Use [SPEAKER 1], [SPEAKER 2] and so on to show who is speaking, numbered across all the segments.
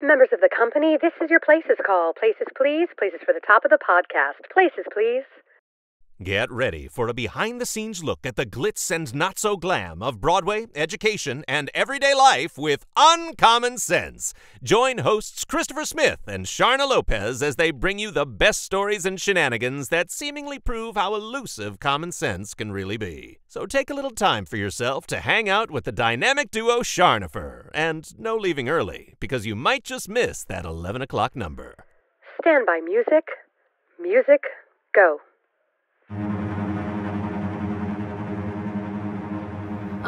[SPEAKER 1] Members of the company, this is your Places call. Places, please. Places for the top of the podcast. Places, please.
[SPEAKER 2] Get ready for a behind-the-scenes look at the glitz and not-so-glam of Broadway, education, and everyday life with Uncommon Sense. Join hosts Christopher Smith and Sharna Lopez as they bring you the best stories and shenanigans that seemingly prove how elusive common sense can really be. So take a little time for yourself to hang out with the dynamic duo Sharnifer. And no leaving early, because you might just miss that 11 o'clock number.
[SPEAKER 1] Stand by music. Music, go.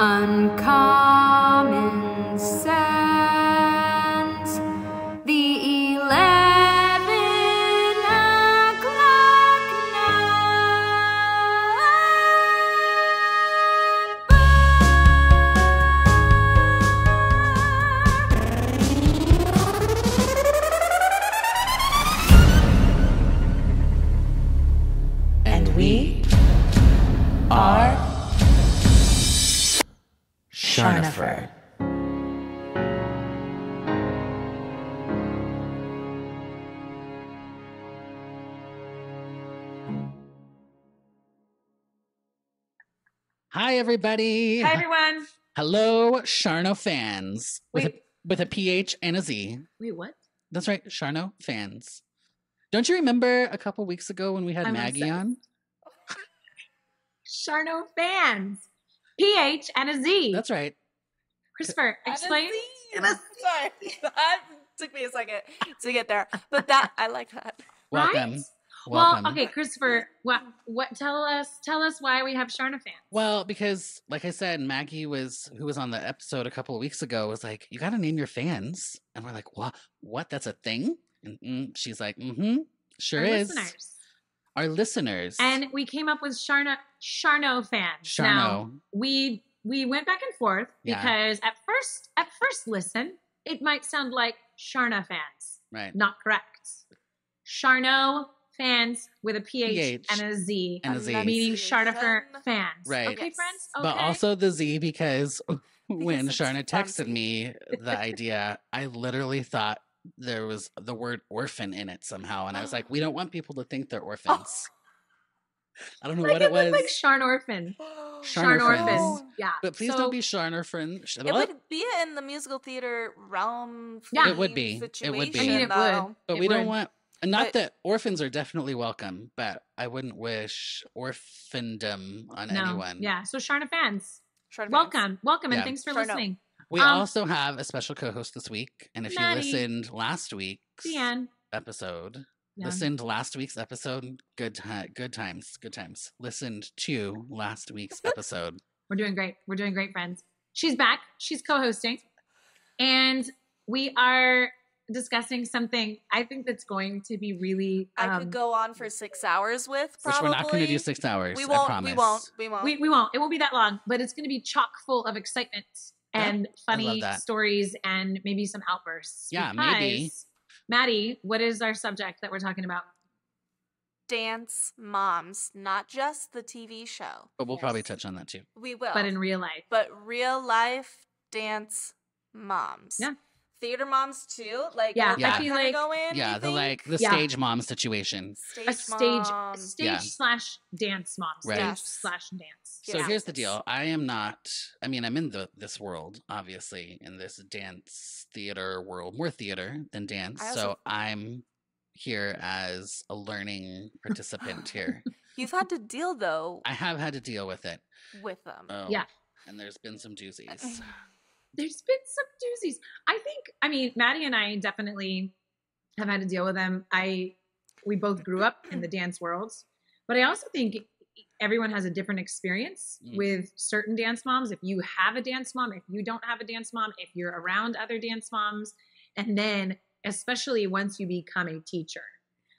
[SPEAKER 3] Uncommon sense, the 11 o'clock
[SPEAKER 4] number. And we are Sharnifer.
[SPEAKER 5] Hi, everybody.
[SPEAKER 6] Hi, everyone.
[SPEAKER 5] Hello, Sharno fans. With a PH and a Z.
[SPEAKER 6] Wait, what?
[SPEAKER 5] That's right, Sharno fans. Don't you remember a couple weeks ago when we had Maggie on?
[SPEAKER 6] Sharno fans. PH and a Z.
[SPEAKER 5] That's right.
[SPEAKER 6] Christopher, explain.
[SPEAKER 4] Sorry, that took me a second to get there, but that I like that.
[SPEAKER 5] Welcome.
[SPEAKER 6] Right?
[SPEAKER 5] Welcome.
[SPEAKER 6] Well, okay, Christopher. What? Tell us why we have Sharna fans.
[SPEAKER 5] Well, because like I said, Maggie who was on the episode a couple of weeks ago, was like, "You got to name your fans," and we're like, "What? What? That's a thing?" And she's like, sure is."
[SPEAKER 6] Listeners.
[SPEAKER 5] Our listeners.
[SPEAKER 6] And we came up with Sharno fans.
[SPEAKER 5] Sharno.
[SPEAKER 6] Now, we went back and forth because at first listen, it might sound like Sharna fans.
[SPEAKER 5] Right.
[SPEAKER 6] Not correct. Sharno fans with a PH and a Z.
[SPEAKER 5] And a Z.
[SPEAKER 6] Meaning Sharnifer fans.
[SPEAKER 5] Right.
[SPEAKER 6] Okay,
[SPEAKER 5] yes.
[SPEAKER 6] friends? Okay.
[SPEAKER 5] But also the Z because when Sharna texted me the idea, I literally thought there was the word orphan in it somehow. And I was like, we don't want people to think they're orphans. I don't know what it was.
[SPEAKER 6] Like Sharn Orphan.
[SPEAKER 5] Sharn
[SPEAKER 6] Orphans. Yeah.
[SPEAKER 5] But please don't be Sharn Orphan.
[SPEAKER 4] It would be in the musical theater realm.
[SPEAKER 6] Yeah.
[SPEAKER 5] It would be. It would be.
[SPEAKER 6] I mean, it would.
[SPEAKER 5] But we don't want... Not that orphans are definitely welcome, but I wouldn't wish orphandom on anyone.
[SPEAKER 6] Yeah. So Sharna fans.
[SPEAKER 4] Welcome,
[SPEAKER 6] and thanks for listening.
[SPEAKER 5] We also have a special co-host this week, and if
[SPEAKER 6] Maddie.
[SPEAKER 5] you listened last week's episode, good times. Listened to last week's episode.
[SPEAKER 6] We're doing great, friends. She's back. She's co-hosting, and we are discussing something I think that's going to be really.
[SPEAKER 4] I could go on for 6 hours with. Probably.
[SPEAKER 5] Which we're not going to do 6 hours.
[SPEAKER 4] We won't.
[SPEAKER 5] I promise.
[SPEAKER 4] We won't.
[SPEAKER 6] We won't. It won't be that long, but it's going to be chock full of excitement and funny stories and maybe some outbursts.
[SPEAKER 5] Yeah, maybe.
[SPEAKER 6] Maddie, what is our subject that we're talking about?
[SPEAKER 4] Dance moms, not just the TV show.
[SPEAKER 5] But we'll probably touch on that too.
[SPEAKER 4] We will.
[SPEAKER 6] But in real life.
[SPEAKER 4] But real life dance moms.
[SPEAKER 6] Yeah.
[SPEAKER 4] Theater moms too. Like
[SPEAKER 6] I feel like
[SPEAKER 4] go in.
[SPEAKER 5] Yeah, the stage mom situation.
[SPEAKER 6] Stage
[SPEAKER 5] Yeah.
[SPEAKER 6] slash dance mom.
[SPEAKER 5] Right.
[SPEAKER 6] Stage slash dance.
[SPEAKER 5] So here's the deal. I'm in this world, obviously, in this dance theater world. More theater than dance. So I'm here as a learning participant here.
[SPEAKER 4] You've had to deal, though.
[SPEAKER 5] I have had to deal with it.
[SPEAKER 4] With them.
[SPEAKER 6] Yeah.
[SPEAKER 5] And there's been some doozies.
[SPEAKER 6] There's been some doozies. Maddie and I definitely have had to deal with them. We both grew up in the dance worlds, but I also think everyone has a different experience with certain dance moms. If you have a dance mom, if you don't have a dance mom, if you're around other dance moms, and then especially once you become a teacher.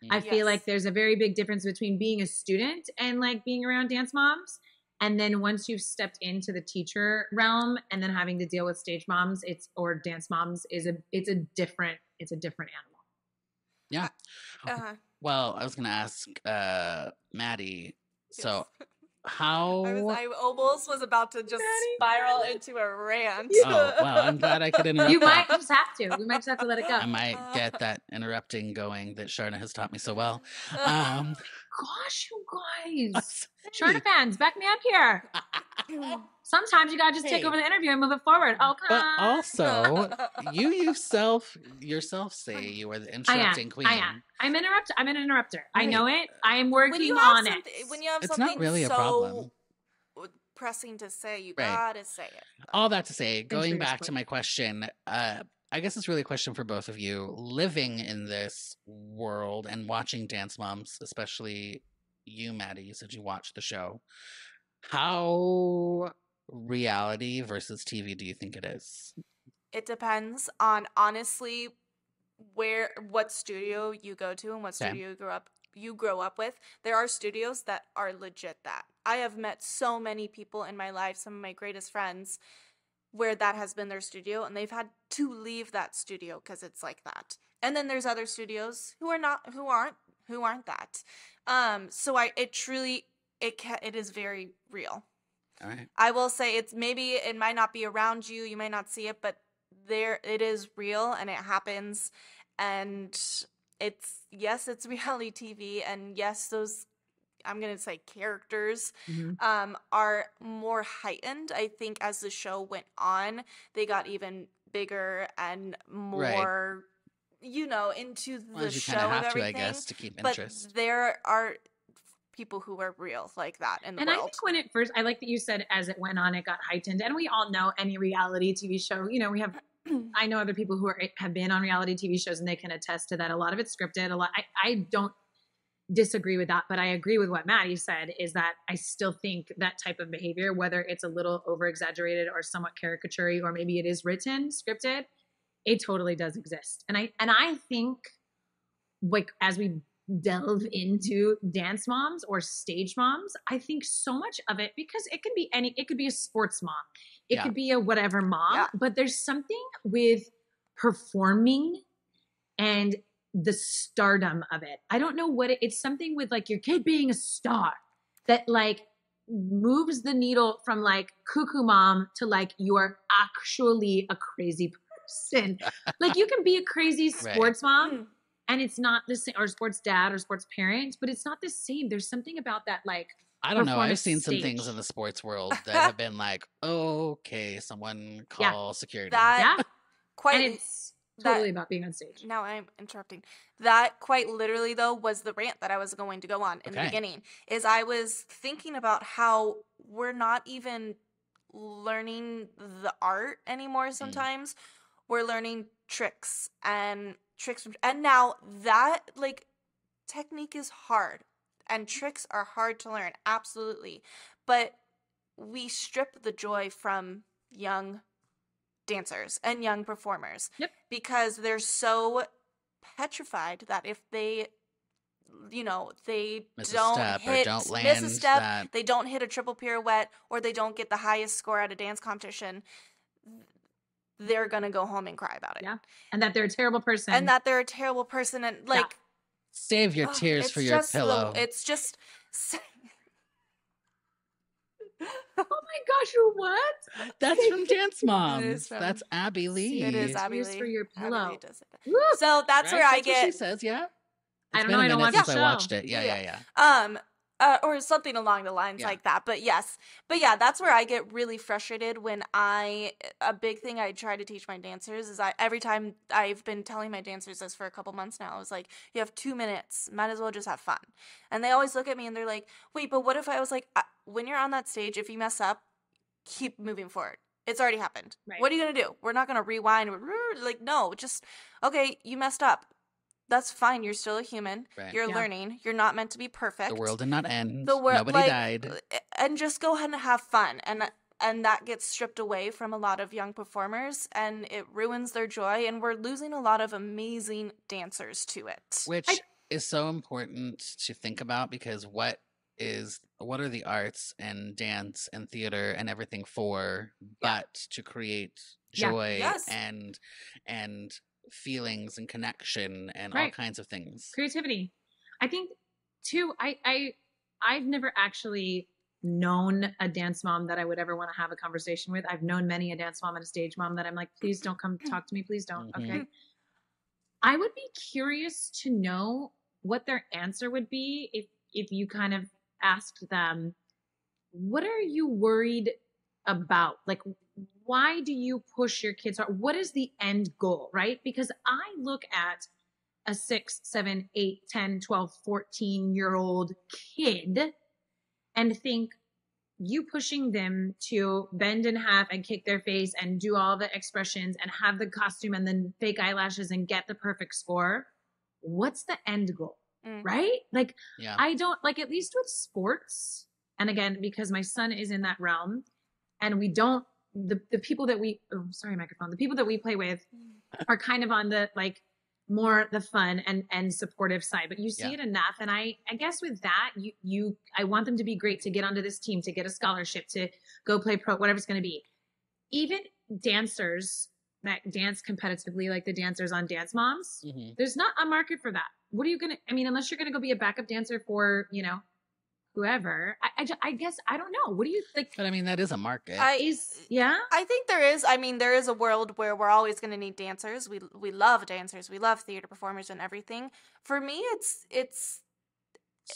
[SPEAKER 6] I feel like there's a very big difference between being a student and like being around dance moms. And then once you've stepped into the teacher realm and then having to deal with stage moms, or dance moms, it's a different animal.
[SPEAKER 5] Yeah. Well, I was going to ask Maddie. So how?
[SPEAKER 4] I almost was about to just spiral into a rant.
[SPEAKER 5] Oh, well, I'm glad I could interrupt
[SPEAKER 6] You
[SPEAKER 5] that.
[SPEAKER 6] might just have to. We might just have to let it go.
[SPEAKER 5] I might get that interrupting going that Sharna has taught me so well.
[SPEAKER 6] Gosh, you guys.
[SPEAKER 5] Sorry.
[SPEAKER 6] Sharna fans, back me up here. Sometimes you gotta just take
[SPEAKER 5] Hey.
[SPEAKER 6] over the interview and move it forward. Oh, come
[SPEAKER 5] But
[SPEAKER 6] on.
[SPEAKER 5] also, you yourself say you are the interrupting queen.
[SPEAKER 6] I am. I'm an interrupter. I
[SPEAKER 5] Right.
[SPEAKER 6] know it. I am
[SPEAKER 4] when
[SPEAKER 6] working
[SPEAKER 4] you have
[SPEAKER 6] on it.
[SPEAKER 4] when you have
[SPEAKER 5] It's
[SPEAKER 4] something
[SPEAKER 5] not really a
[SPEAKER 4] so
[SPEAKER 5] problem.
[SPEAKER 4] pressing to say, you
[SPEAKER 5] Right.
[SPEAKER 4] gotta say it.
[SPEAKER 5] All that to say, going
[SPEAKER 6] Intrigues
[SPEAKER 5] back
[SPEAKER 6] me.
[SPEAKER 5] to my question, I guess it's really a question for both of you. Living in this world and watching Dance Moms, especially you, Maddie, you said you watched the show. How reality versus TV do you think it is?
[SPEAKER 4] It depends on honestly what studio you go to and what
[SPEAKER 5] Okay.
[SPEAKER 4] studio you grow up with. There are studios that are legit that. I have met so many people in my life, some of my greatest friends, where that has been their studio and they've had to leave that studio because it's like that. And then there's other studios who aren't that. So it is very real.
[SPEAKER 5] All right.
[SPEAKER 4] I will say it might not be around you, you might not see it, but it is real and it happens. And it's reality TV, and yes, those, I'm going to say, characters are more heightened. I think as the show went on, they got even bigger and more, into the
[SPEAKER 5] Well, as you
[SPEAKER 4] show
[SPEAKER 5] kind of
[SPEAKER 4] of
[SPEAKER 5] have to, I
[SPEAKER 4] everything.
[SPEAKER 5] guess, to keep
[SPEAKER 4] But
[SPEAKER 5] interest.
[SPEAKER 4] there are people who are real like that in the
[SPEAKER 6] And I
[SPEAKER 4] world.
[SPEAKER 6] think when it first, I like that you said as it went on, it got heightened. And we all know any reality TV show, I know other people who have been on reality TV shows and they can attest to that. A lot of it's scripted. I don't disagree with that, but I agree with what Maddie said, is that I still think that type of behavior, whether it's a little over exaggerated or somewhat caricature, or maybe it is written, scripted, it totally does exist. And I think, like, as we delve into Dance Moms or Stage Moms, I think so much of it, because it could be a sports mom, it
[SPEAKER 5] Yeah.
[SPEAKER 6] could be a whatever mom, but there's something with performing and the stardom of it. I don't know what it's something with, like, your kid being a star that, like, moves the needle from, like, cuckoo mom to, like, you are actually a crazy person. Like, you can be a crazy sports mom and it's not the same, or sports dad or sports parent, but it's not the same. There's something about that, like,
[SPEAKER 5] I don't know. I've
[SPEAKER 6] performance
[SPEAKER 5] seen some
[SPEAKER 6] stage.
[SPEAKER 5] things in the sports world that have been like, okay, someone call security.
[SPEAKER 6] Yeah.
[SPEAKER 4] Quite
[SPEAKER 6] And it's totally about being on stage.
[SPEAKER 4] Now I'm interrupting. That quite literally, though, was the rant that I was going to go on in the
[SPEAKER 5] Okay.
[SPEAKER 4] beginning. Is I was thinking about how we're not even learning the art anymore sometimes. We're learning tricks, and now that, like, technique is hard and tricks are hard to learn, absolutely. But we strip the joy from young dancers and young performers because they're so petrified that if they
[SPEAKER 5] Miss a
[SPEAKER 4] don't
[SPEAKER 5] step or
[SPEAKER 4] hit
[SPEAKER 5] don't
[SPEAKER 4] miss a
[SPEAKER 5] land
[SPEAKER 4] step,
[SPEAKER 5] that-
[SPEAKER 4] they don't hit a triple pirouette, or they don't get the highest score at a dance competition, they're gonna go home and cry about it.
[SPEAKER 6] Yeah. And that they're a terrible person.
[SPEAKER 4] And that they're a terrible person, and like
[SPEAKER 5] Save your tears
[SPEAKER 4] it's
[SPEAKER 5] for your
[SPEAKER 4] just
[SPEAKER 5] pillow.
[SPEAKER 4] it's just
[SPEAKER 6] Oh my gosh, what?
[SPEAKER 5] That's from Dance
[SPEAKER 4] It
[SPEAKER 5] Moms.
[SPEAKER 4] is from-
[SPEAKER 5] That's Abby Lee.
[SPEAKER 4] it is Abby
[SPEAKER 6] Tears
[SPEAKER 4] Lee.
[SPEAKER 6] for your
[SPEAKER 4] Abby
[SPEAKER 6] pillow.
[SPEAKER 4] Lee does it.
[SPEAKER 6] Woo!
[SPEAKER 4] So that's
[SPEAKER 5] Right?
[SPEAKER 4] where I
[SPEAKER 5] That's what she
[SPEAKER 4] get
[SPEAKER 5] says, yeah.
[SPEAKER 6] I
[SPEAKER 5] It's
[SPEAKER 6] don't
[SPEAKER 5] been
[SPEAKER 6] know.
[SPEAKER 5] a
[SPEAKER 6] I don't
[SPEAKER 5] minute
[SPEAKER 6] watch
[SPEAKER 5] since
[SPEAKER 6] the
[SPEAKER 5] I
[SPEAKER 6] show.
[SPEAKER 5] watched it. Yeah.
[SPEAKER 4] Or something along the lines
[SPEAKER 5] Yeah.
[SPEAKER 4] like that. But yes. But yeah, that's where I get really frustrated when a big thing I try to teach my dancers is every time I've been telling my dancers this for a couple months now, I was like, you have 2 minutes, might as well just have fun. And they always look at me and they're like, wait, but what if I was like, when you're on that stage, if you mess up, keep moving forward. It's already happened.
[SPEAKER 6] Right.
[SPEAKER 4] What are you going to do? We're not going to rewind. Like, no, just, okay, you messed up. That's fine. You're still a human.
[SPEAKER 5] Right.
[SPEAKER 4] You're
[SPEAKER 6] Yeah.
[SPEAKER 4] learning. You're not meant to be perfect.
[SPEAKER 5] The world did not end.
[SPEAKER 4] The world,
[SPEAKER 5] Nobody died.
[SPEAKER 4] And just go ahead and have fun. And that gets stripped away from a lot of young performers, and it ruins their joy. And we're losing a lot of amazing dancers to it.
[SPEAKER 5] Which is so important to think about, because what are the arts and dance and theater and everything for but to create
[SPEAKER 6] Yeah.
[SPEAKER 5] joy
[SPEAKER 4] Yes.
[SPEAKER 5] and feelings and connection and all
[SPEAKER 6] Right.
[SPEAKER 5] kinds of things.
[SPEAKER 6] Creativity. I think too, I've never actually known a dance mom that I would ever want to have a conversation with. I've known many a dance mom and a stage mom that I'm like, please don't come talk to me. Please don't.
[SPEAKER 5] Mhm.
[SPEAKER 6] Okay. I would be curious to know what their answer would be if you kind of asked them, what are you worried about? Like, why do you push your kids hard? What is the end goal, right? Because I look at a 6, 7, 8, 10, 12, 14-year-old kid and think you pushing them to bend in half and kick their face and do all the expressions and have the costume and then fake eyelashes and get the perfect score. What's the end goal? Right? Like,
[SPEAKER 5] Yeah.
[SPEAKER 6] I don't like, at least with sports. And again, because my son is in that realm and we don't, the people that we, oh, sorry, microphone, the people that we play with are kind of on the, like, more the fun and supportive side, but you see
[SPEAKER 5] Yeah.
[SPEAKER 6] it enough. And I guess with that, I want them to be great, to get onto this team, to get a scholarship, to go play pro, whatever it's going to be. Even dancers that dance competitively, like the dancers on Dance Moms,
[SPEAKER 5] Mhm.
[SPEAKER 6] there's not a market for that. What are you going to, I mean, unless you're going to go be a backup dancer for, you know, whoever, I guess, I don't know. What do you think?
[SPEAKER 5] But I mean, that is a market.
[SPEAKER 6] Yeah.
[SPEAKER 4] I think there is. I mean, there is a world where we're always going to need dancers. We love dancers. We love theater performers and everything. For me, it's.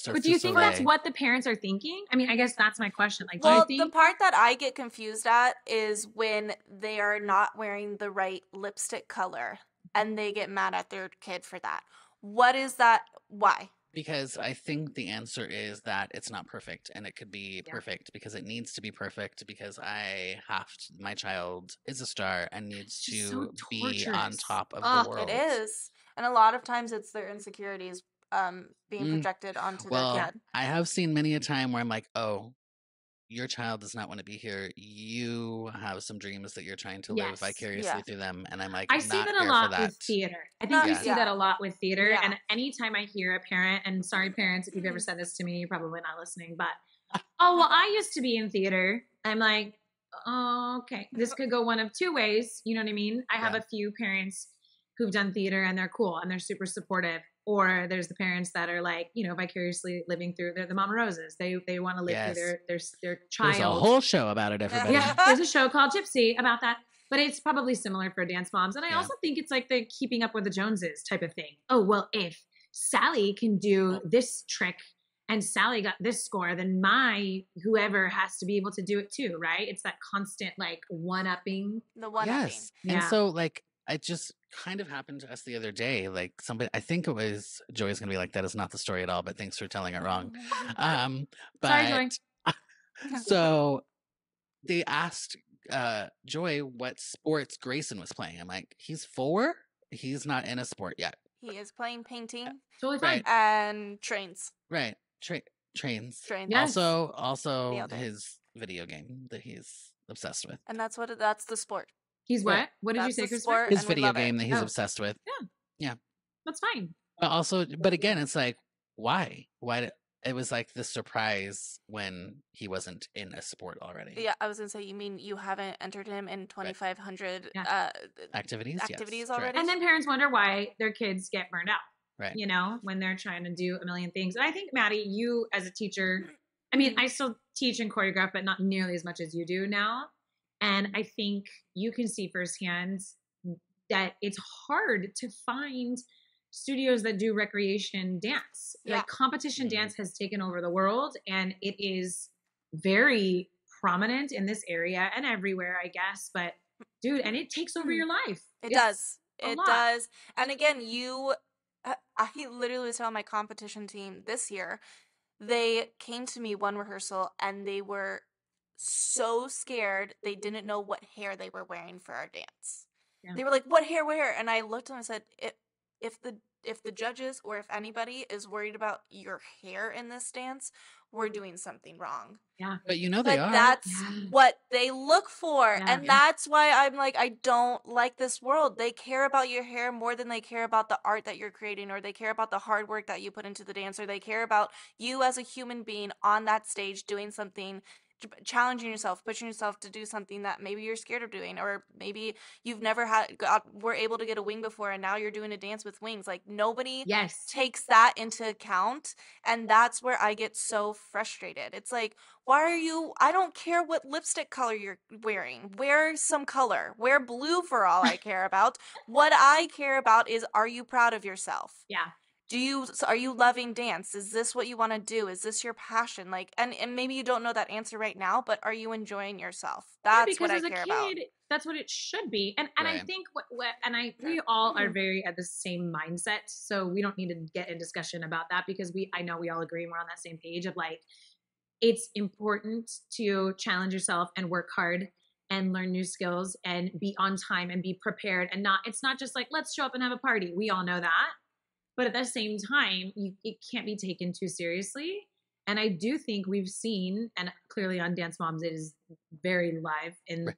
[SPEAKER 6] But do you think that's what the parents are thinking? I mean, I guess that's my question. Like, do you think
[SPEAKER 4] the part that I get confused at is when they are not wearing the right lipstick color and they get mad at their kid for that. What is that? Why?
[SPEAKER 5] Because I think the answer is that it's not perfect, and it could be perfect because it needs to be perfect, because my child is a star and needs
[SPEAKER 6] It's
[SPEAKER 5] to
[SPEAKER 6] so
[SPEAKER 5] be on
[SPEAKER 6] torturous.
[SPEAKER 5] top of the world.
[SPEAKER 4] It is. And a lot of times it's their insecurities being projected onto
[SPEAKER 5] Well,
[SPEAKER 4] their kid.
[SPEAKER 5] I have seen many a time where I'm like, oh, your child does not want to be here. You have some dreams that you're trying to live
[SPEAKER 6] Yes.
[SPEAKER 5] vicariously through them. And I'm like,
[SPEAKER 6] I see
[SPEAKER 5] not
[SPEAKER 6] that a
[SPEAKER 5] here
[SPEAKER 6] lot
[SPEAKER 5] for that.
[SPEAKER 6] with theater. I think you
[SPEAKER 5] Yes.
[SPEAKER 6] see that a lot with theater.
[SPEAKER 4] Yeah.
[SPEAKER 6] And anytime I hear a parent, and sorry, parents, if you've ever said this to me, you're probably not listening, but, oh, well, I used to be in theater. I'm like, oh, okay, this could go one of two ways. You know what I mean? I have
[SPEAKER 5] Yeah.
[SPEAKER 6] a few parents who've done theater and they're cool and they're super supportive. Or there's the parents that are like, you know, vicariously living through, they're the Mama Roses. They want to live
[SPEAKER 5] Yes.
[SPEAKER 6] through their
[SPEAKER 5] There's a
[SPEAKER 6] child.
[SPEAKER 5] whole show about it, everybody.
[SPEAKER 6] Yeah, there's a show called Gypsy about that. But it's probably similar for Dance Moms. And I
[SPEAKER 5] Yeah.
[SPEAKER 6] also think it's like the Keeping Up with the Joneses type of thing. Oh, well, if Sally can do this trick and Sally got this score, then my whoever has to be able to do it too, right? It's that constant like one-upping.
[SPEAKER 4] The one-upping.
[SPEAKER 5] Yes.
[SPEAKER 6] Yeah.
[SPEAKER 5] And so, like, it just kind of happened to us the other day. Like, somebody, I think it was Joy's going to be like, that is not the story at all, but thanks for telling it wrong.
[SPEAKER 6] Sorry, Joy.
[SPEAKER 5] So they asked Joy what sports Grayson was playing. I'm like, he's 4? He's not in a sport yet.
[SPEAKER 4] He is playing painting
[SPEAKER 6] Totally fine.
[SPEAKER 5] Right.
[SPEAKER 4] and trains.
[SPEAKER 5] Right. Trains.
[SPEAKER 4] Trains.
[SPEAKER 6] Yes.
[SPEAKER 5] Also
[SPEAKER 4] Nailed it.
[SPEAKER 5] his video game that he's obsessed with.
[SPEAKER 4] And that's that's the sport.
[SPEAKER 6] He's
[SPEAKER 5] Right.
[SPEAKER 6] what? What did you
[SPEAKER 4] That's
[SPEAKER 6] say,
[SPEAKER 4] the
[SPEAKER 6] Christopher?
[SPEAKER 4] sport.
[SPEAKER 5] His
[SPEAKER 4] and we
[SPEAKER 5] video
[SPEAKER 4] love it.
[SPEAKER 5] game that he's
[SPEAKER 6] Oh.
[SPEAKER 5] obsessed with.
[SPEAKER 6] That's fine.
[SPEAKER 5] But again, it's like, why? It was like the surprise when he wasn't in a sport already.
[SPEAKER 4] Yeah, I was gonna say, you mean you haven't entered him in 2,500
[SPEAKER 6] Yeah.
[SPEAKER 5] Activities
[SPEAKER 4] activities
[SPEAKER 5] yes,
[SPEAKER 4] already?
[SPEAKER 5] correct.
[SPEAKER 6] And then parents wonder why their kids get burned out.
[SPEAKER 5] Right.
[SPEAKER 6] You know, when they're trying to do a million things. And I think, Maddie, you as a teacher, I mean, I still teach and choreograph, but not nearly as much as you do now. And I think you can see firsthand that it's hard to find studios that do recreation dance.
[SPEAKER 4] Yeah.
[SPEAKER 6] Like competition
[SPEAKER 5] Mhm.
[SPEAKER 6] dance has taken over the world, and it is very prominent in this area and everywhere, I guess. But dude, and it takes over your life.
[SPEAKER 4] It
[SPEAKER 6] It's
[SPEAKER 4] does.
[SPEAKER 6] a
[SPEAKER 4] It
[SPEAKER 6] lot.
[SPEAKER 4] does. And again, I literally was telling my competition team this year, they came to me one rehearsal and they were so scared they didn't know what hair they were wearing for our dance.
[SPEAKER 6] Yeah.
[SPEAKER 4] They were like, "What hair? What hair?" And I looked at them and said, if the judges or if anybody is worried about your hair in this dance, we're doing something wrong."
[SPEAKER 5] But you know they
[SPEAKER 4] But
[SPEAKER 5] are.
[SPEAKER 4] that's
[SPEAKER 6] Yeah.
[SPEAKER 4] what they look for.
[SPEAKER 6] Yeah.
[SPEAKER 4] And that's why I'm like, I don't like this world. They care about your hair more than they care about the art that you're creating, or they care about the hard work that you put into the dance, or they care about you as a human being on that stage doing something challenging yourself, pushing yourself to do something that maybe you're scared of doing, or maybe you've never were able to get a wing before and now you're doing a dance with wings. Like nobody
[SPEAKER 6] Yes.
[SPEAKER 4] takes that into account, and that's where I get so frustrated. It's like, why are you, I don't care what lipstick color you're wearing. Wear some color. Wear blue for all I care about. What I care about is, are you proud of yourself?
[SPEAKER 6] Yeah.
[SPEAKER 4] Are you loving dance? Is this what you want to do? Is this your passion? Like, and maybe you don't know that answer right now, but are you enjoying yourself? That's what I care about.
[SPEAKER 6] That's what it should be. And I
[SPEAKER 5] Right.
[SPEAKER 6] think we all are very at the same mindset. So we don't need to get in discussion about that, because I know we all agree and we're on that same page of like, it's important to challenge yourself and work hard and learn new skills and be on time and be prepared, and it's not just like, let's show up and have a party. We all know that. But at the same time, it can't be taken too seriously. And I do think we've seen, and clearly on Dance Moms, it is very live in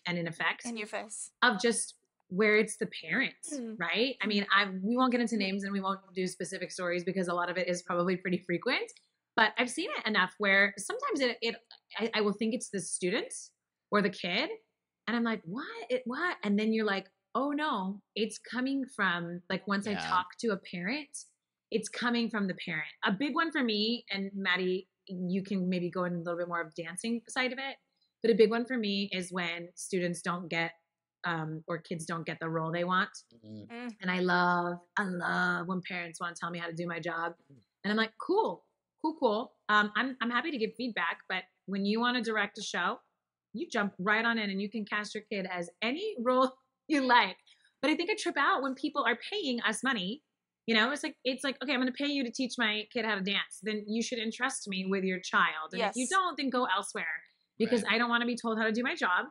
[SPEAKER 6] effect.
[SPEAKER 4] In your face.
[SPEAKER 6] Of just where it's the parents, right? I mean, we won't get into names and we won't do specific stories because a lot of it is probably pretty frequent. But I've seen it enough where sometimes I will think it's the student or the kid. And I'm like, what? And then you're like, oh no, it's coming from, like, once I talk to a parent, it's coming from the parent. A big one for me, and Maddie, you can maybe go in a little bit more of dancing side of it, but a big one for me is when students don't get, or kids don't get the role they want. And I love when parents want to tell me how to do my job. And I'm like, cool. I'm happy to give feedback, but when you want to direct a show, you jump right on in and you can cast your kid as any role you like. But I think I trip out when people are paying us money. You know, it's like, okay, I'm going to pay you to teach my kid how to dance. Then you should entrust me with your child. And if you don't, then go elsewhere, because I don't want to be told how to do my job.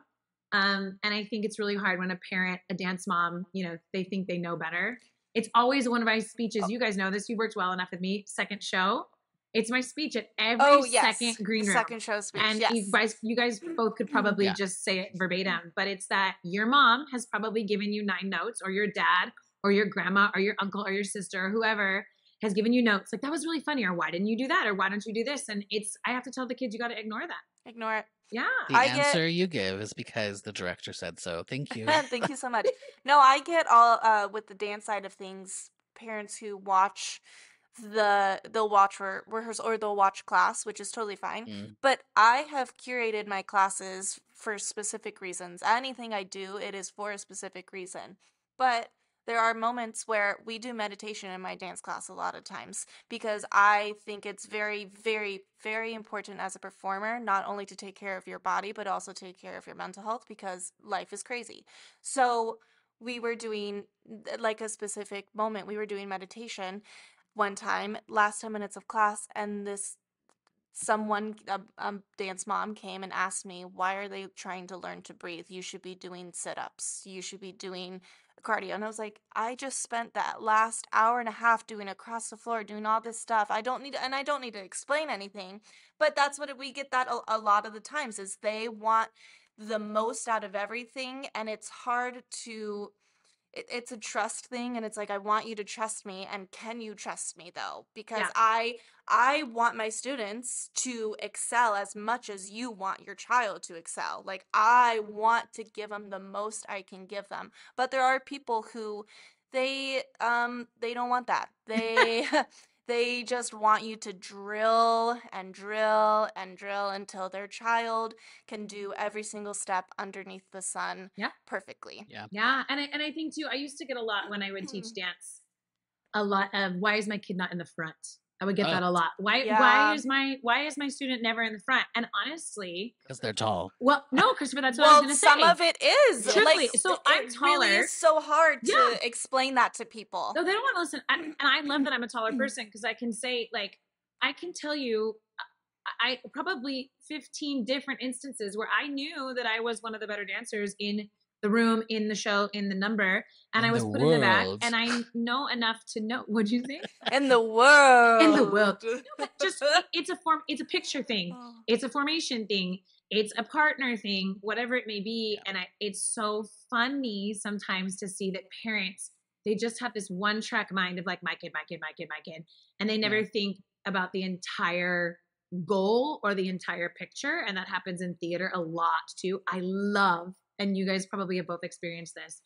[SPEAKER 6] And I think it's really hard when a dance mom, you know, they think they know better. It's always one of my speeches. You guys know this. You worked well enough with me. Second show. It's my speech at every second green room.
[SPEAKER 4] Second show speech.
[SPEAKER 6] And you guys both could probably just say it verbatim, but it's that your mom has probably given you 9 notes, or your dad or your grandma or your uncle or your sister or whoever has given you notes. Like, that was really funny, or why didn't you do that? Or why don't you do this? And I have to tell the kids, you got to ignore that.
[SPEAKER 4] Ignore it.
[SPEAKER 6] Yeah.
[SPEAKER 5] The answer you give is because the director said so. Thank you.
[SPEAKER 4] Thank you so much. No, I get all, with the dance side of things, parents who watch they'll watch for rehearsal, or they'll watch class, which is totally fine. But I have curated my classes for specific reasons. Anything I do, it is for a specific reason. But there are moments where we do meditation in my dance class a lot of times, because I think it's very, very, very important as a performer, not only to take care of your body, but also take care of your mental health, because life is crazy. So we were doing, like, a specific moment, we were doing meditation one time, last 10 minutes of class, and a dance mom came and asked me, why are they trying to learn to breathe? You should be doing sit-ups. You should be doing cardio. And I was like, I just spent that last hour and a half doing across the floor, doing all this stuff. I don't need to explain anything. But that's what we get that a lot of the times, is they want the most out of everything, and it's hard to... It's a trust thing, and it's like, I want you to trust me, and can you trust me though? Because I want my students to excel as much as you want your child to excel. Like, I want to give them the most I can give them. But there are people who they don't want that. They just want you to drill and drill and drill until their child can do every single step underneath the sun perfectly.
[SPEAKER 6] Yeah. And I think too, I used to get a lot when I would teach dance, a lot of, why is my kid not in the front? I would get that a lot. Why is my student never in the front? And honestly,
[SPEAKER 5] because they're tall.
[SPEAKER 6] Well, no, Christopher, that's what I was going to say.
[SPEAKER 4] Some of it is.
[SPEAKER 6] Truthfully,
[SPEAKER 4] like,
[SPEAKER 6] so I'm taller.
[SPEAKER 4] It really is so hard to explain that to people.
[SPEAKER 6] No, they don't want to listen. And I love that I'm a taller person, because I can say, like, I can tell you, I probably 15 different instances where I knew that I was one of the better dancers in the room, in the show, in the number, and I was put in the back, and I know enough to know. What'd you think?
[SPEAKER 4] In the world.
[SPEAKER 6] In the world. No, but just, it's a picture thing. It's a formation thing. It's a partner thing, whatever it may be. And it's so funny sometimes to see that parents, they just have this one track mind of like, my kid. And they never think about the entire goal or the entire picture. And that happens in theater a lot too. I love, and you guys probably have both experienced this,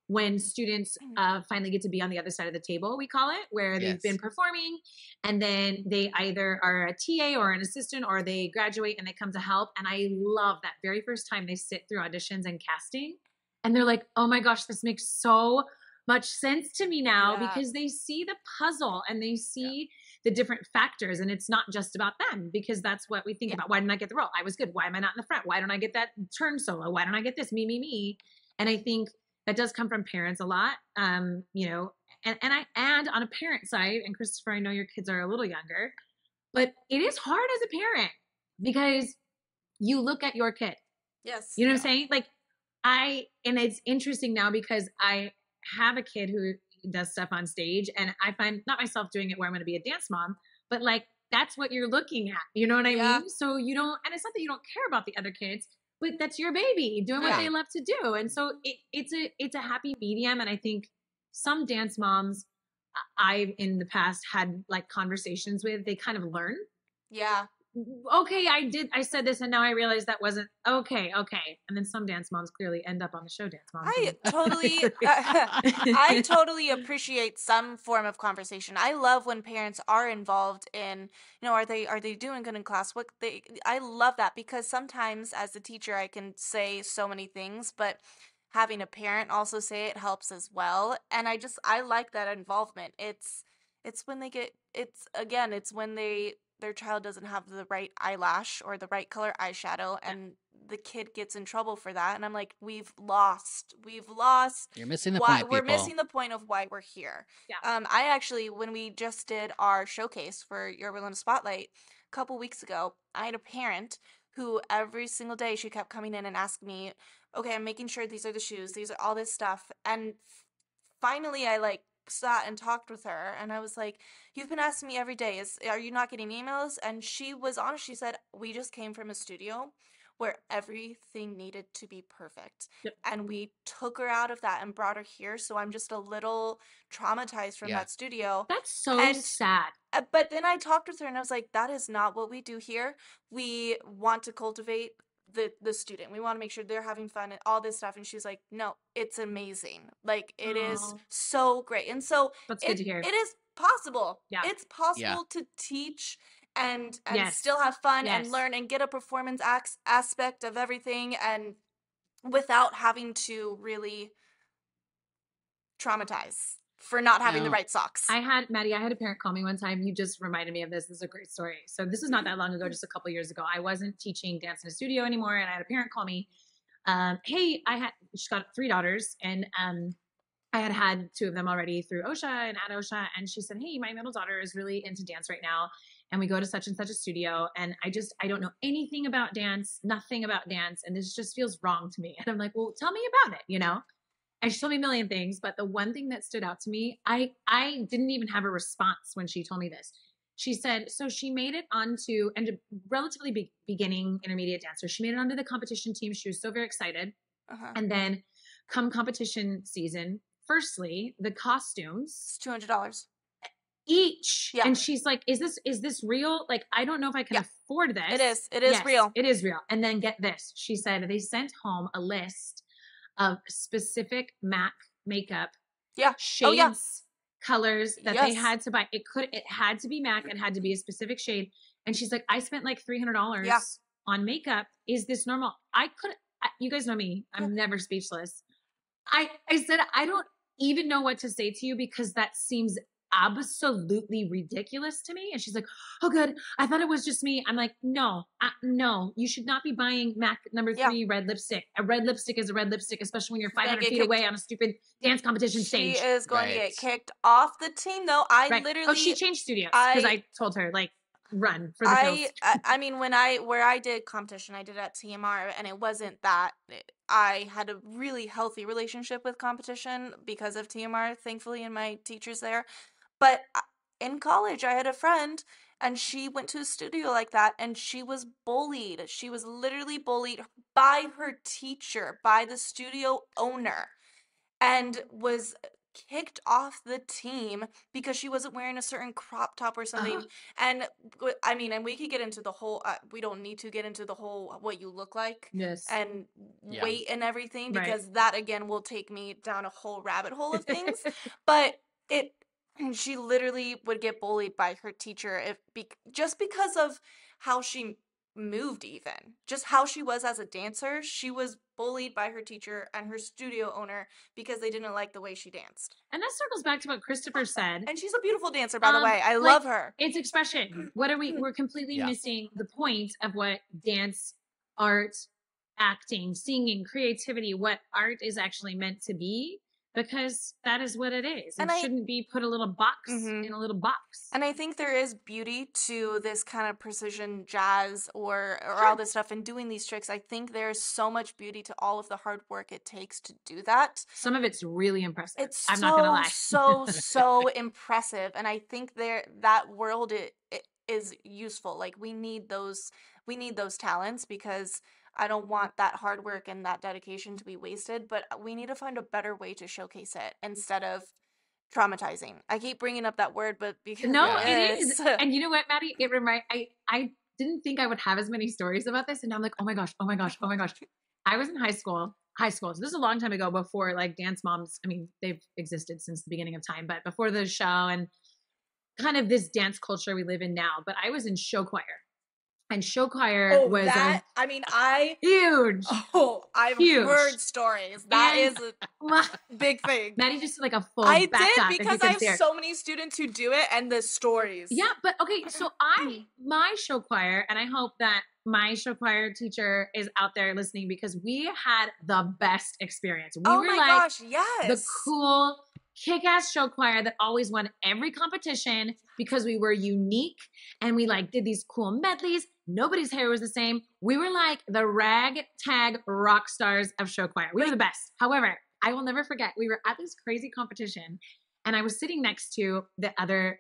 [SPEAKER 6] when students finally get to be on the other side of the table, we call it, where they've been performing and then they either are a TA or an assistant or they graduate and they come to help. And I love that very first time they sit through auditions and casting and they're like, oh my gosh, this makes so much sense to me now, because they see the puzzle and they see the different factors, and it's not just about them, because that's what we think about. Why didn't I get the role? I was good. Why am I not in the front? Why don't I get that turn solo? Why don't I get this? Me. And I think that does come from parents a lot. You know, and on a parent side, and Christopher, I know your kids are a little younger, but it is hard as a parent because you look at your kid.
[SPEAKER 4] Yes.
[SPEAKER 6] You know what I'm saying? Like and it's interesting now because I have a kid who does stuff on stage, and I find not myself doing it where I'm going to be a dance mom, but like that's what you're looking at. You know what I mean? So you don't, and it's not that you don't care about the other kids, but that's your baby doing what they love to do. And so it's a happy medium. And I think some dance moms I've in the past had like conversations with, they kind of learn.
[SPEAKER 4] Yeah.
[SPEAKER 6] Okay, I said this and now I realize that wasn't okay. And then some dance moms clearly end up on the show Dance Moms.
[SPEAKER 4] I totally appreciate some form of conversation. I love when parents are involved in, you know, are they doing good in class? I love that, because sometimes as a teacher I can say so many things, but having a parent also say it helps as well. And I like that involvement. It's when their child doesn't have the right eyelash or the right color eyeshadow, and the kid gets in trouble for that. And I'm like, we've lost.
[SPEAKER 5] You're missing the point,
[SPEAKER 4] We're
[SPEAKER 5] people.
[SPEAKER 4] missing the point of why we're here.
[SPEAKER 6] Yeah.
[SPEAKER 4] I actually, when we just did our showcase for Your Berlin Spotlight a couple weeks ago, I had a parent who every single day she kept coming in and asking me, okay, I'm making sure these are the shoes, these are all this stuff. And finally I sat and talked with her, and I was like, you've been asking me every day, are you not getting emails? And she was honest. She said, we just came from a studio where everything needed to be perfect. And we took her out of that and brought her here, so I'm just a little traumatized from that studio.
[SPEAKER 6] That's so sad.
[SPEAKER 4] But then I talked with her and I was like, that is not what we do here. We want to cultivate the student. We want to make sure they're having fun and all this stuff. And she's like, no, it's amazing. Like, it is so great. And so
[SPEAKER 6] that's good to hear.
[SPEAKER 4] It is possible.
[SPEAKER 6] Yeah.
[SPEAKER 4] It's possible to teach and still have fun and learn and get a performance aspect of everything, and without having to really traumatize for not having the right socks.
[SPEAKER 6] Maddie, I had a parent call me one time. You just reminded me of this. This is a great story. So this is not that long ago, just a couple years ago. I wasn't teaching dance in a studio anymore, and I had a parent call me. Hey, she's got 3 daughters, and I had 2 of them already through OSHA and at OSHA. And she said, hey, my middle daughter is really into dance right now, and we go to such and such a studio, and I don't know anything about dance, nothing about dance, and this just feels wrong to me. And I'm like, well, tell me about it, you know? And she told me a million things, but the one thing that stood out to me, I didn't even have a response when she told me this. She said, so she made it onto, and a relatively beginning intermediate dancer, she made it onto the competition team. She was so very excited. And then come competition season, firstly, the costumes.
[SPEAKER 4] It's $200.
[SPEAKER 6] Each. Yeah. And she's like, is this real? Like, I don't know if I can afford this.
[SPEAKER 4] It is real.
[SPEAKER 6] It is real. And then get this. She said they sent home a list of specific MAC makeup shades, colors that they had to buy. It had to be MAC. It had to be a specific shade. And she's like, I spent like $300 on makeup. Is this normal? You guys know me. I'm never speechless. I said, I don't even know what to say to you, because that seems absolutely ridiculous to me. And she's like, oh good, I thought it was just me. I'm like, no, you should not be buying MAC number 3 red lipstick. A red lipstick is a red lipstick, especially when you're 500 feet away on a stupid dance competition stage.
[SPEAKER 4] She is going to get kicked off the team, though.
[SPEAKER 6] She changed studios because I told her, like, run for the hills.
[SPEAKER 4] I mean, where I did competition, I did at TMR, and it wasn't that. I had a really healthy relationship with competition because of TMR, thankfully, and my teachers there. But in college, I had a friend, and she went to a studio like that, and she was bullied. She was literally bullied by her teacher, by the studio owner, and was kicked off the team because she wasn't wearing a certain crop top or something. And I mean, and we could get into the whole, we don't need to get into the whole what you look like
[SPEAKER 6] Yes.
[SPEAKER 4] and
[SPEAKER 5] Yeah.
[SPEAKER 4] weight and everything,
[SPEAKER 6] Right.
[SPEAKER 4] because that again will take me down a whole rabbit hole of things. But she literally would get bullied by her teacher just because of how she moved, even just how she was as a dancer. She was bullied by her teacher and her studio owner because they didn't like the way she danced.
[SPEAKER 6] And that circles back to what Christopher said.
[SPEAKER 4] And she's a beautiful dancer, by the way. I
[SPEAKER 6] like,
[SPEAKER 4] love her.
[SPEAKER 6] It's expression. What are we're completely
[SPEAKER 5] Yeah.
[SPEAKER 6] missing the point of what dance, art, acting, singing, creativity, what art is actually meant to be, because that is what it is.
[SPEAKER 4] And
[SPEAKER 6] It shouldn't be put a little box
[SPEAKER 4] Mhm.
[SPEAKER 6] in a little box.
[SPEAKER 4] And I think there is beauty to this kind of precision jazz or
[SPEAKER 6] Sure.
[SPEAKER 4] all this stuff and doing these tricks. I think there's so much beauty to all of the hard work it takes to do that.
[SPEAKER 6] Some of it's really impressive.
[SPEAKER 4] It's
[SPEAKER 6] I'm not gonna lie.
[SPEAKER 4] so impressive. And I think that world it is useful. Like we need those talents, because I don't want that hard work and that dedication to be wasted, but we need to find a better way to showcase it instead of traumatizing. I keep bringing up that word, but because
[SPEAKER 6] No,
[SPEAKER 5] Yeah.
[SPEAKER 6] it is. And you know what, Maddie? I didn't think I would have as many stories about this, and now I'm like, oh my gosh. I was in high school. So this is a long time ago, before like dance moms. I mean, they've existed since the beginning of time, but before the show and kind of this dance culture we live in now. But I was in show choir. And show choir was
[SPEAKER 4] I've
[SPEAKER 6] huge. Huge.
[SPEAKER 4] heard stories. That
[SPEAKER 6] And-
[SPEAKER 4] is a big thing.
[SPEAKER 6] Maddie just did like a full
[SPEAKER 4] I
[SPEAKER 6] back
[SPEAKER 4] did,
[SPEAKER 6] up, if you
[SPEAKER 4] because
[SPEAKER 6] can
[SPEAKER 4] I have
[SPEAKER 6] see her.
[SPEAKER 4] so many students who do it, and the stories.
[SPEAKER 6] Yeah, but okay, so my show choir, and I hope that my show choir teacher is out there listening, because we had the best experience. We
[SPEAKER 4] Oh
[SPEAKER 6] were
[SPEAKER 4] my
[SPEAKER 6] like
[SPEAKER 4] gosh, yes.
[SPEAKER 6] the cool, kick-ass show choir that always won every competition because we were unique and we like did these cool medleys. Nobody's hair was the same. We were like the ragtag rock stars of show choir. We were the best. However, I will never forget, we were at this crazy competition, and I was sitting next to the other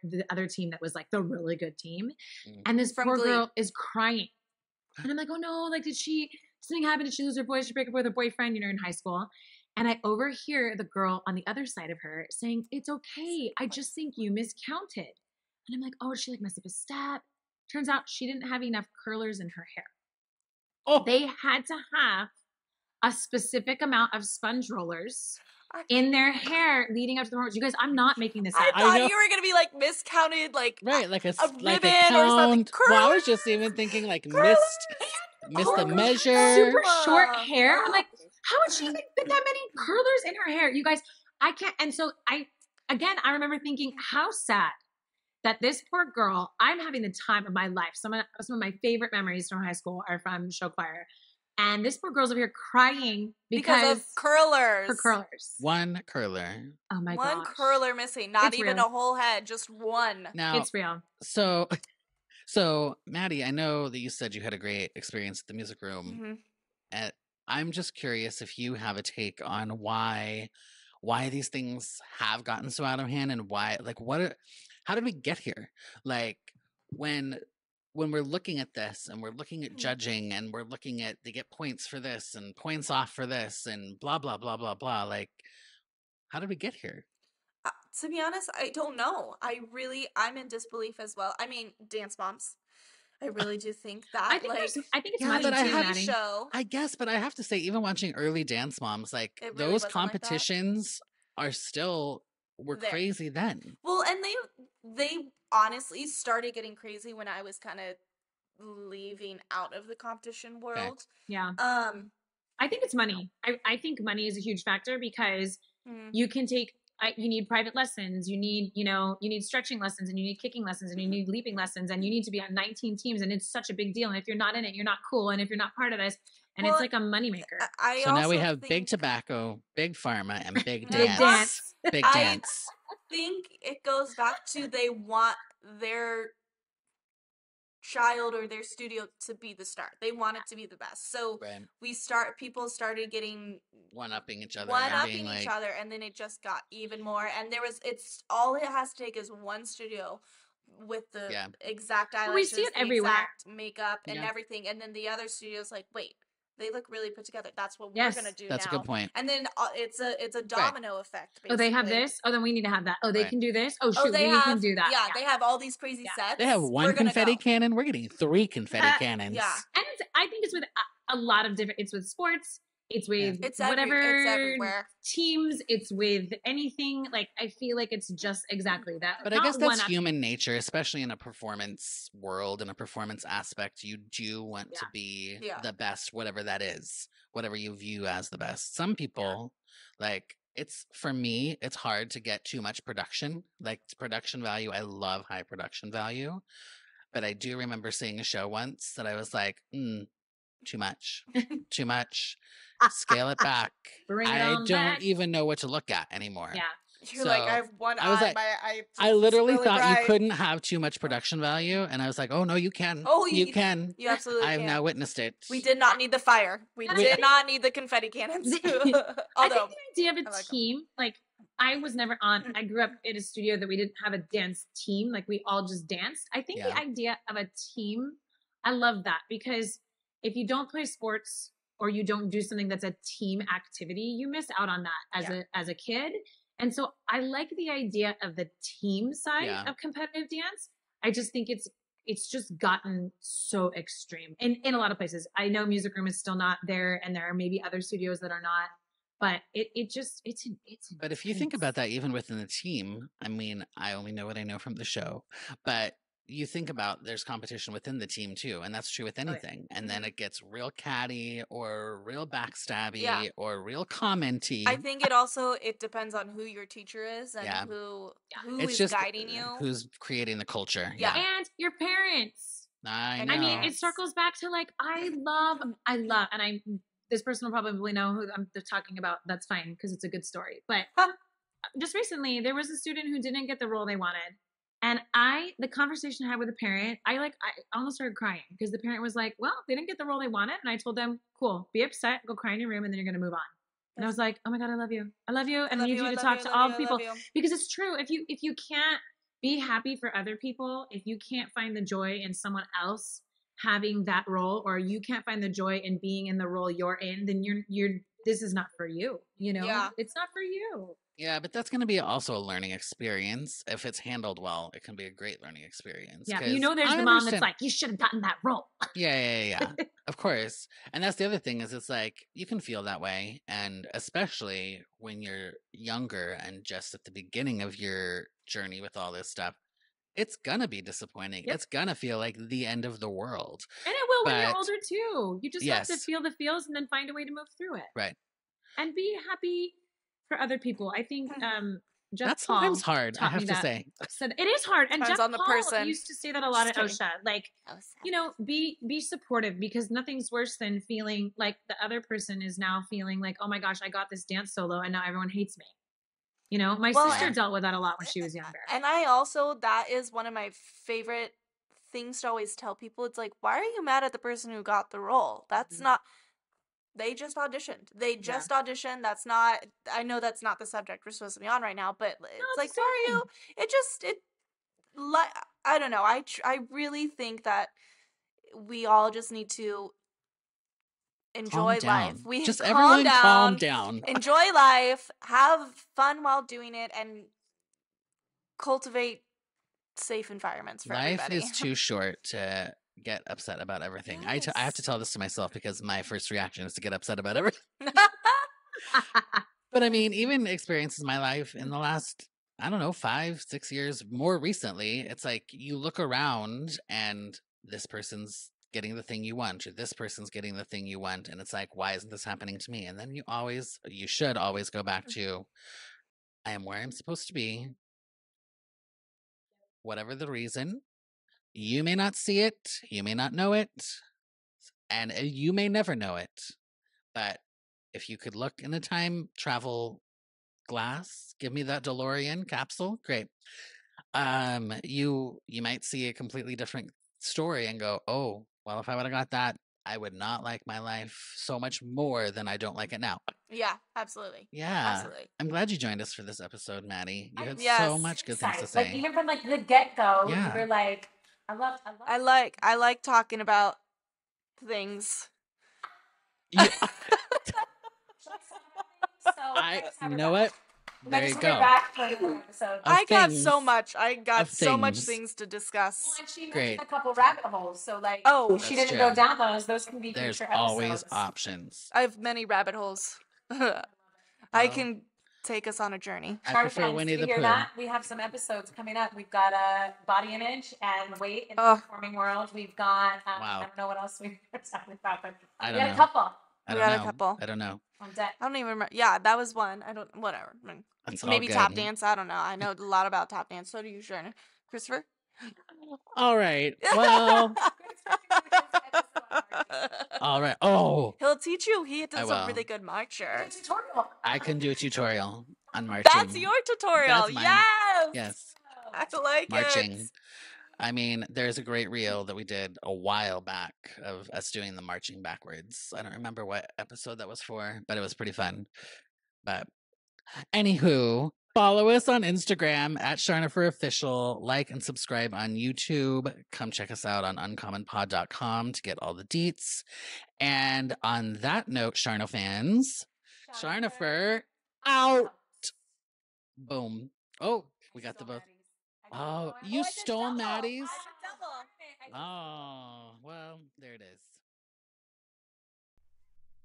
[SPEAKER 6] team that was like the really good team. And this
[SPEAKER 4] From
[SPEAKER 6] poor
[SPEAKER 4] Glee.
[SPEAKER 6] girl is crying. And I'm like, oh no, like something happen? Did she lose her voice? Did she break up with her boyfriend? You know, in high school. And I overhear the girl on the other side of her saying, it's okay. I just think you miscounted. And I'm like, oh, did she like mess up a step? Turns out she didn't have enough curlers in her hair.
[SPEAKER 5] Oh.
[SPEAKER 6] They had to have a specific amount of sponge rollers in their hair leading up to the hormones. You guys, I'm not making this
[SPEAKER 4] I
[SPEAKER 6] up.
[SPEAKER 4] thought
[SPEAKER 5] know.
[SPEAKER 4] you were gonna be like miscounted, like
[SPEAKER 5] Right, like a
[SPEAKER 4] ribbon
[SPEAKER 5] count.
[SPEAKER 4] or something.
[SPEAKER 5] Well, I was just even thinking like
[SPEAKER 4] Curlers.
[SPEAKER 5] missed
[SPEAKER 6] Oh
[SPEAKER 5] the
[SPEAKER 6] my God,
[SPEAKER 5] measure.
[SPEAKER 6] super short hair. I'm like, how would she even fit that many curlers in her hair? You guys, I can't. And so I remember thinking, how sad that this poor girl, I'm having the time of my life. Some of my favorite memories from high school are from show choir. And this poor girl's over here crying
[SPEAKER 4] because of curlers.
[SPEAKER 6] her curlers.
[SPEAKER 5] One curler.
[SPEAKER 6] Oh my
[SPEAKER 4] One
[SPEAKER 6] gosh.
[SPEAKER 4] curler missing, not
[SPEAKER 6] It's
[SPEAKER 4] even
[SPEAKER 6] real.
[SPEAKER 4] a whole head, just one.
[SPEAKER 5] Now,
[SPEAKER 6] It's real.
[SPEAKER 5] so Maddie, I know that you said you had a great experience at the music room.
[SPEAKER 4] Mhm.
[SPEAKER 5] And I'm just curious if you have a take on why these things have gotten so out of hand, and why, like, how did we get here? Like, when we're looking at this and we're looking at judging and we're looking at, they get points for this and points off for this and blah blah blah blah blah, like, how did we get here?
[SPEAKER 4] To be honest, I don't know. I'm in disbelief as well. I mean, Dance Moms. I really do think that.
[SPEAKER 6] I think
[SPEAKER 4] like,
[SPEAKER 6] it's
[SPEAKER 5] Yeah,
[SPEAKER 6] money
[SPEAKER 5] but I
[SPEAKER 6] too,
[SPEAKER 5] have-
[SPEAKER 6] Maddie.
[SPEAKER 4] show.
[SPEAKER 5] I guess, but I have to say, even watching early Dance Moms, like,
[SPEAKER 4] It really
[SPEAKER 5] those
[SPEAKER 4] wasn't like that.
[SPEAKER 5] competitions were
[SPEAKER 4] There.
[SPEAKER 5] crazy then.
[SPEAKER 4] Well, and they honestly started getting crazy when I was kind of leaving out of the competition world.
[SPEAKER 6] Yeah.
[SPEAKER 4] I
[SPEAKER 6] think it's money. I think money is a huge factor, because
[SPEAKER 4] mm,
[SPEAKER 6] you can take, you need private lessons, you need stretching lessons, and you need kicking lessons, and you need leaping lessons, and you need to be on 19 teams, and it's such a big deal. And if you're not in it, you're not cool. And if you're not part of this, and
[SPEAKER 4] Well,
[SPEAKER 6] it's like a moneymaker.
[SPEAKER 4] I
[SPEAKER 5] So now we
[SPEAKER 4] also
[SPEAKER 5] have big
[SPEAKER 4] think-
[SPEAKER 5] tobacco, big pharma, and big
[SPEAKER 6] Big
[SPEAKER 5] dance.
[SPEAKER 6] dance.
[SPEAKER 5] Big
[SPEAKER 4] I-
[SPEAKER 5] dance.
[SPEAKER 4] think it goes back to they want their child or their studio to be the star. They want it to be the best. So
[SPEAKER 5] Right.
[SPEAKER 4] people started getting
[SPEAKER 5] One-upping each other.
[SPEAKER 4] one
[SPEAKER 5] and
[SPEAKER 4] upping
[SPEAKER 5] being
[SPEAKER 4] each
[SPEAKER 5] like,
[SPEAKER 4] other, and then it just got even more. And it's all it has to take is one studio with the
[SPEAKER 5] Yeah.
[SPEAKER 4] exact
[SPEAKER 6] Well,
[SPEAKER 4] eyelashes,
[SPEAKER 6] we see it
[SPEAKER 4] the
[SPEAKER 6] everywhere.
[SPEAKER 4] exact makeup and
[SPEAKER 5] Yeah.
[SPEAKER 4] everything, and then the other studio's like, wait, they look really put together. That's what
[SPEAKER 6] Yes.
[SPEAKER 4] we're gonna do
[SPEAKER 5] That's
[SPEAKER 4] now.
[SPEAKER 5] a good point.
[SPEAKER 4] And then it's a domino effect.
[SPEAKER 6] Oh, they have
[SPEAKER 4] basically.
[SPEAKER 6] this. Oh, then we need to have that. Oh, they
[SPEAKER 5] Right.
[SPEAKER 6] can do this. Oh,
[SPEAKER 4] Oh,
[SPEAKER 6] shoot,
[SPEAKER 4] they
[SPEAKER 6] we
[SPEAKER 4] have
[SPEAKER 6] can do that.
[SPEAKER 4] Yeah, they have all these crazy
[SPEAKER 6] Yeah.
[SPEAKER 4] sets.
[SPEAKER 5] They have
[SPEAKER 4] We're
[SPEAKER 5] one
[SPEAKER 4] gonna
[SPEAKER 5] confetti
[SPEAKER 4] go.
[SPEAKER 5] cannon. We're getting 3 confetti cannons.
[SPEAKER 4] Yeah.
[SPEAKER 6] And I think it's with a lot of different. It's with sports. It's with
[SPEAKER 4] It's
[SPEAKER 6] whatever
[SPEAKER 4] it's everywhere.
[SPEAKER 6] teams. It's with anything. Like I feel like it's just exactly that.
[SPEAKER 5] But I
[SPEAKER 6] Not
[SPEAKER 5] guess
[SPEAKER 6] one
[SPEAKER 5] that's
[SPEAKER 6] aspect.
[SPEAKER 5] human nature, especially in a performance world, in a performance aspect. You do want to
[SPEAKER 6] Yeah.
[SPEAKER 5] be
[SPEAKER 4] Yeah.
[SPEAKER 5] the best, whatever that is, whatever you view as the best. Some people, like, for me, it's hard to get too much production. Like, production value, I love high production value. But I do remember seeing a show once that I was like, too much, too much. Scale it back.
[SPEAKER 6] Bring it
[SPEAKER 5] I
[SPEAKER 6] on
[SPEAKER 5] don't
[SPEAKER 6] back.
[SPEAKER 5] even know what to look at anymore.
[SPEAKER 6] Yeah.
[SPEAKER 4] You're like,
[SPEAKER 5] So,
[SPEAKER 4] I have one
[SPEAKER 5] I was
[SPEAKER 4] eye.
[SPEAKER 5] like-
[SPEAKER 4] I
[SPEAKER 5] I literally
[SPEAKER 4] really
[SPEAKER 5] thought
[SPEAKER 4] bright.
[SPEAKER 5] you couldn't have too much production value, and I was like, "Oh no, you can.
[SPEAKER 4] Oh,
[SPEAKER 5] you
[SPEAKER 4] you-
[SPEAKER 5] can.
[SPEAKER 4] You absolutely
[SPEAKER 5] I've
[SPEAKER 4] can.
[SPEAKER 5] now witnessed it.
[SPEAKER 4] We did not need the fire. We
[SPEAKER 6] We-
[SPEAKER 4] did not need the confetti cannons.
[SPEAKER 6] I think
[SPEAKER 4] Although,
[SPEAKER 6] the idea of a
[SPEAKER 4] I like 'em.
[SPEAKER 6] team, like I was never on. I grew up in a studio that we didn't have a dance team. Like we all just danced. I think the
[SPEAKER 5] Yeah.
[SPEAKER 6] idea of a team, I love that because if you don't play sports or you don't do something that's a team activity, you miss out on that as a kid. And so I like the idea of the team side
[SPEAKER 5] Yeah.
[SPEAKER 6] of competitive dance. I just think it's just gotten so extreme in a lot of places. I know Music Room is still not there, and there are maybe other studios that are not. But it's
[SPEAKER 5] But if you think about that, even within the team, I mean, I only know what I know from the show, but you think about there's competition within the team too, and that's true with
[SPEAKER 6] yeah.
[SPEAKER 5] anything. And then it gets real catty or real backstabby
[SPEAKER 4] Yeah.
[SPEAKER 5] or real commenty.
[SPEAKER 4] I think it depends on who your teacher is and
[SPEAKER 5] Yeah.
[SPEAKER 4] who
[SPEAKER 5] it's
[SPEAKER 4] is
[SPEAKER 5] just
[SPEAKER 4] guiding you.
[SPEAKER 5] who's creating the culture.
[SPEAKER 4] Yeah.
[SPEAKER 6] and your parents.
[SPEAKER 5] I
[SPEAKER 4] And
[SPEAKER 5] know.
[SPEAKER 6] I mean, it
[SPEAKER 4] Yes.
[SPEAKER 6] circles back to like I love, and this person will probably know who I'm talking about. That's fine because it's a good story. But just recently, there was a student who didn't get the role they wanted, and the conversation I had with the parent, I almost started crying because the parent was like, "Well, they didn't get the role they wanted," and I told them, "Cool, be upset, go cry in your room, and then you're gonna move on." And I was like, "Oh my god, I love you, and I need you to talk to all people because it's true. If you can't be happy for other people, if you can't find the joy in someone else having that role, or you can't find the joy in being in the role you're in, then you're this is not for you. You know,
[SPEAKER 4] Yeah.
[SPEAKER 6] it's not for you."
[SPEAKER 5] Yeah, but that's going to be also a learning experience. If it's handled well, it can be a great learning experience.
[SPEAKER 6] Yeah,
[SPEAKER 5] 'cause
[SPEAKER 6] you know, there's
[SPEAKER 5] I
[SPEAKER 6] the mom that's
[SPEAKER 5] understand-
[SPEAKER 6] like, "You should have gotten that role."
[SPEAKER 5] Yeah. Of course. And that's the other thing is it's like you can feel that way. And especially when you're younger and just at the beginning of your journey with all this stuff, it's going to be disappointing.
[SPEAKER 6] Yep.
[SPEAKER 5] It's going to feel like the end of the world.
[SPEAKER 6] And it will when you're
[SPEAKER 5] But-
[SPEAKER 6] older too. You just have to
[SPEAKER 5] Yes.
[SPEAKER 6] feel the feels and then find a way to move through it.
[SPEAKER 5] Right.
[SPEAKER 6] And be happy for other people. I think Jeff
[SPEAKER 5] That's
[SPEAKER 6] Paul
[SPEAKER 5] sometimes hard, I
[SPEAKER 6] taught
[SPEAKER 5] have
[SPEAKER 6] me
[SPEAKER 5] to
[SPEAKER 6] that.
[SPEAKER 5] say.
[SPEAKER 6] Said it is hard. And
[SPEAKER 4] Depends
[SPEAKER 6] Jeff
[SPEAKER 4] on the
[SPEAKER 6] Paul
[SPEAKER 4] person.
[SPEAKER 6] used to say that a lot at
[SPEAKER 4] Just
[SPEAKER 6] OSHA. Like, you know, be supportive because nothing's worse than feeling like the other person is now feeling like, "Oh my gosh, I got this dance solo and now everyone hates me." You know, my
[SPEAKER 4] Well,
[SPEAKER 6] sister
[SPEAKER 4] and-
[SPEAKER 6] dealt with that a lot when she was younger.
[SPEAKER 4] And that is one of my favorite things to always tell people. It's like, why are you mad at the person who got the role? That's not. They just auditioned. They just auditioned. That's not. I know that's not the subject we're supposed to be on right now, but it's
[SPEAKER 6] it's
[SPEAKER 4] like,
[SPEAKER 6] the
[SPEAKER 4] why are
[SPEAKER 6] same
[SPEAKER 4] you? Like, I don't know. I really think that we all just need to enjoy
[SPEAKER 5] Calm
[SPEAKER 4] life.
[SPEAKER 5] down.
[SPEAKER 4] We
[SPEAKER 5] Just
[SPEAKER 4] calm
[SPEAKER 5] everyone
[SPEAKER 4] down,
[SPEAKER 5] calm down.
[SPEAKER 4] enjoy life, have fun while doing it, and cultivate safe environments for
[SPEAKER 5] Life
[SPEAKER 4] everybody.
[SPEAKER 5] is too short to get upset about everything. I have to
[SPEAKER 4] Yes.
[SPEAKER 5] tell this to myself because my first reaction is to get upset about everything. But I mean, even experiences in my life in the last, I don't know, 5-6 years, more recently, it's like you look around and this person's getting the thing you want, or this person's getting the thing you want. And it's like, why isn't this happening to me? And then you should always go back to, I am where I'm supposed to be. Whatever the reason, you may not see it, you may not know it, and you may never know it. But if you could look in a time travel glass, give me that DeLorean capsule, great. You might see a completely different story and go, oh, well, if I would have got that, I would not like my life so much more than I don't like it now.
[SPEAKER 4] Yeah, absolutely.
[SPEAKER 5] Yeah.
[SPEAKER 4] Absolutely.
[SPEAKER 5] I'm glad you joined us for this episode, Maddie. You had so
[SPEAKER 4] Yes.
[SPEAKER 5] much good things to
[SPEAKER 7] Like
[SPEAKER 5] say.
[SPEAKER 7] even from like the get go,
[SPEAKER 5] Yeah.
[SPEAKER 7] we were like, I love.
[SPEAKER 4] I like talking about things.
[SPEAKER 5] You,
[SPEAKER 3] So
[SPEAKER 5] you know what? There you go.
[SPEAKER 3] Back for another episode.
[SPEAKER 5] Of
[SPEAKER 4] I got so
[SPEAKER 5] things.
[SPEAKER 4] much. I got
[SPEAKER 5] Of
[SPEAKER 4] so much
[SPEAKER 5] things.
[SPEAKER 4] things to discuss.
[SPEAKER 3] Well, and she
[SPEAKER 5] Great.
[SPEAKER 3] mentioned a couple rabbit holes, so like,
[SPEAKER 4] Oh,
[SPEAKER 3] she
[SPEAKER 5] That's
[SPEAKER 3] didn't
[SPEAKER 5] true.
[SPEAKER 3] go down those. Those can be
[SPEAKER 5] There's
[SPEAKER 3] future
[SPEAKER 5] always
[SPEAKER 3] episodes.
[SPEAKER 5] options.
[SPEAKER 4] I have many rabbit holes. I
[SPEAKER 5] Well,
[SPEAKER 4] can take us on a journey.
[SPEAKER 5] I
[SPEAKER 3] Shark
[SPEAKER 5] prefer
[SPEAKER 3] fans,
[SPEAKER 5] Winnie
[SPEAKER 3] you
[SPEAKER 5] the
[SPEAKER 3] hear
[SPEAKER 5] Pooh.
[SPEAKER 3] that? We have some episodes coming up. We've got body image and weight in the
[SPEAKER 4] Ugh.
[SPEAKER 3] performing world. We've got
[SPEAKER 5] Wow.
[SPEAKER 3] I don't know what else we were talking about, but
[SPEAKER 5] I
[SPEAKER 3] we
[SPEAKER 5] don't
[SPEAKER 3] had
[SPEAKER 5] know.
[SPEAKER 3] a couple
[SPEAKER 5] I
[SPEAKER 4] We
[SPEAKER 5] don't
[SPEAKER 4] got a
[SPEAKER 5] know.
[SPEAKER 4] couple.
[SPEAKER 5] I don't know.
[SPEAKER 3] on deck.
[SPEAKER 4] I don't even remember. Yeah, that was one. I don't. Whatever. I mean,
[SPEAKER 5] It's all
[SPEAKER 4] maybe
[SPEAKER 5] good.
[SPEAKER 4] tap dance. I don't know. I know a lot about tap dance. So do you, Sharon. Christopher.
[SPEAKER 5] All right. Well, all right. Oh,
[SPEAKER 4] He'll teach you. He
[SPEAKER 5] I
[SPEAKER 4] does a
[SPEAKER 5] will.
[SPEAKER 4] really good marcher.
[SPEAKER 3] Tutorial.
[SPEAKER 5] I can do a tutorial on marching.
[SPEAKER 4] That's your tutorial.
[SPEAKER 5] That's mine.
[SPEAKER 4] Yes.
[SPEAKER 5] Yes,
[SPEAKER 4] I like
[SPEAKER 5] marching.
[SPEAKER 4] it.
[SPEAKER 5] I mean, there's a great reel that we did a while back of us doing the marching backwards. I don't remember what episode that was for, but it was pretty fun. But anywho, follow us on Instagram at Sharnifer Official. Like and subscribe on YouTube. Come check us out on uncommonpod.com to get all the deets. And on that note, Sharno fans, Sharnifer out. Boom. Oh, we got the both. Oh, you stole Maddie's? Oh, well, there it is.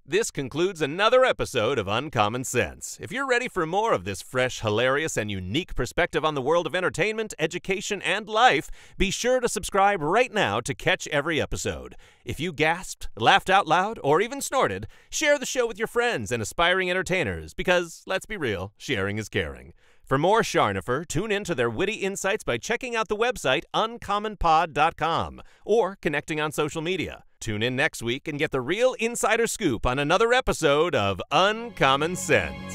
[SPEAKER 2] This concludes another episode of Uncommon Sense. If you're ready for more of this fresh, hilarious, and unique perspective on the world of entertainment, education, and life, be sure to subscribe right now to catch every episode. If you gasped, laughed out loud, or even snorted, share the show with your friends and aspiring entertainers because, let's be real, sharing is caring. For more Sharnifer, tune in to their witty insights by checking out the website uncommonpod.com or connecting on social media. Tune in next week and get the real insider scoop on another episode of Uncommon Sense.